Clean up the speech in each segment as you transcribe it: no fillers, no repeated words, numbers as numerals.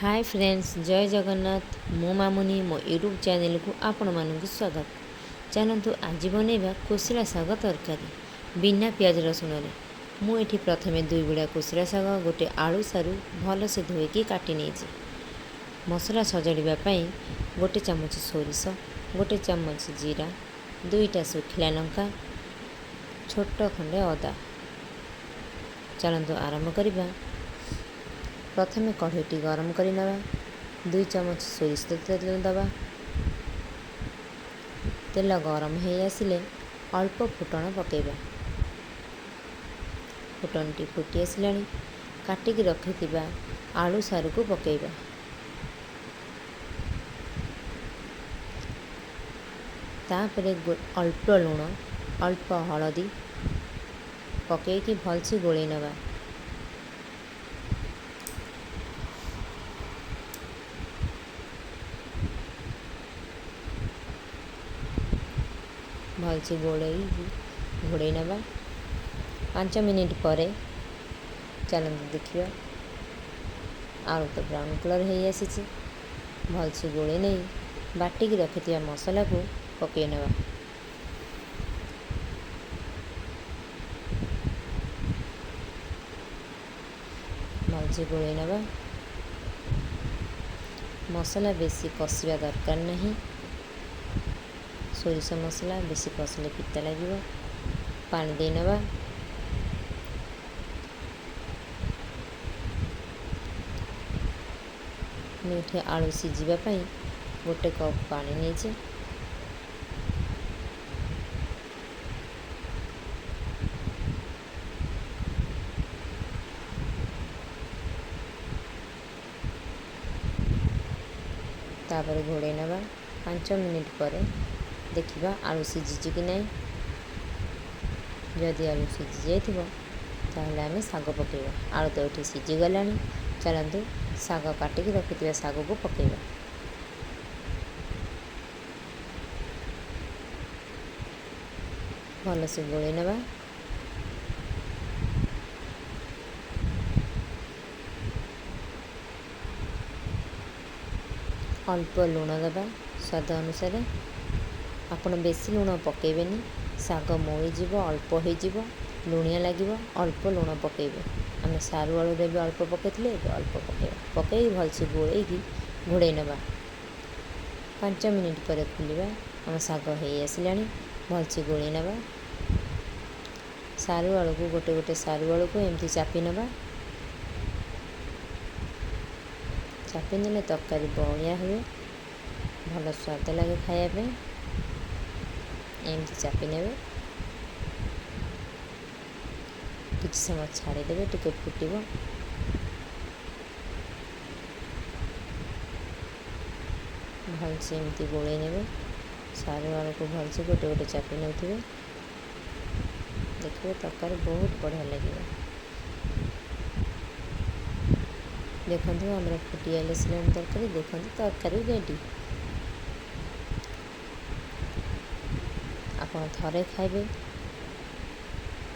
Hi friends, जय जगन्नाथ। मो मामुनी मो यूट्यूब चैनल को आपण मानक स्वागत। चलतु आज बनैबा कोसला शाग तरकारी बिना पियाज रसुण। मुझे प्रथम 2 बिड़ा कोसला शाग गोटे आलू सारू भल से धोईकी काटी नहीं। मसला सजाड़ापी गोटे चामच सोरिष, गोटे चामच जीरा, 2टा सुखिला लंका, छोट खंडे अदा। चलतु आरंभ करवा। प्रथम कढ़ईटी गरम कर 2 चामच सोरिष तेल दबा। तेल गरम हो आसिले अल्प फुटण पकेबा। फुटणटी फुटी आसला काटिक रखि आलू सारू को पकेबा। तापरे अल्प लुण, अल्प हलदी पकईकी भलसे गोलई नवा। भलसे घोड़े नवा। 5 मिनिट पर चलते देखिए आलू तो ब्राउन कलर हो आसी। भलसे गोले नहीं बाटिक रखि मसला को पकई नवा। भलसे गोले नवा। मसला बेसी कषिया दरकार नहीं। सोरिष मसला बेसी कषिले पिता लगे। पानी दे नवा। मुझे आलू सीझापी गोटे कप पानी नहीं। तापर घोड़े नवा। 5 मिनिट पर देखिबा आलू सीझी कि नहीं। जदि आलू सीझी जाइथिबो ताहले आमे साग पकेबा। आलू तो ये सीझी गलानी। चलतु साग काटिक रखि साग को पकेबा। भल से गोले नवा। अल्प लुण दबा स्वाद अनुसार। आपण बेसी लुण पकेबेनी, साग मोईजीव अल्प हो लुणिया लगे। अल्प लुण पकेबे। आम सारू आलू भी अल्प पकईले अल्प पकेबा। पकई भलसे गोलैकी घोड़े नवा। 5 मिनिट पर खोलिबा। आम साग हो आसला। भलसे गोले नवा। सारू आलू को गोटे गोटे सारू आलू को एमती चापी नवा। चापी नेले तरकारी बहलिया हुए, भल स्वाद लगे खायापे। एमती चापी ने किछ समय छाड़ीदे टिके फुटब। भलसे एमती गोले ने सारू आलू को भलसे गोटे गोटे चापी नौ। देखिए तरकारी बहुत बढ़िया लगे। देखो हमारे फुटी आले तरकारी। देखो तरकारी रेडी। आप थे खाइबे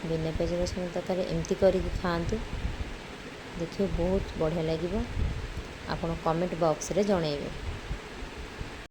बिना पियाज रसुण तरकारी एमती करके खाआंतु। देखिए बहुत बढ़िया लगे। आप कमेंट बॉक्स रे जणेबे।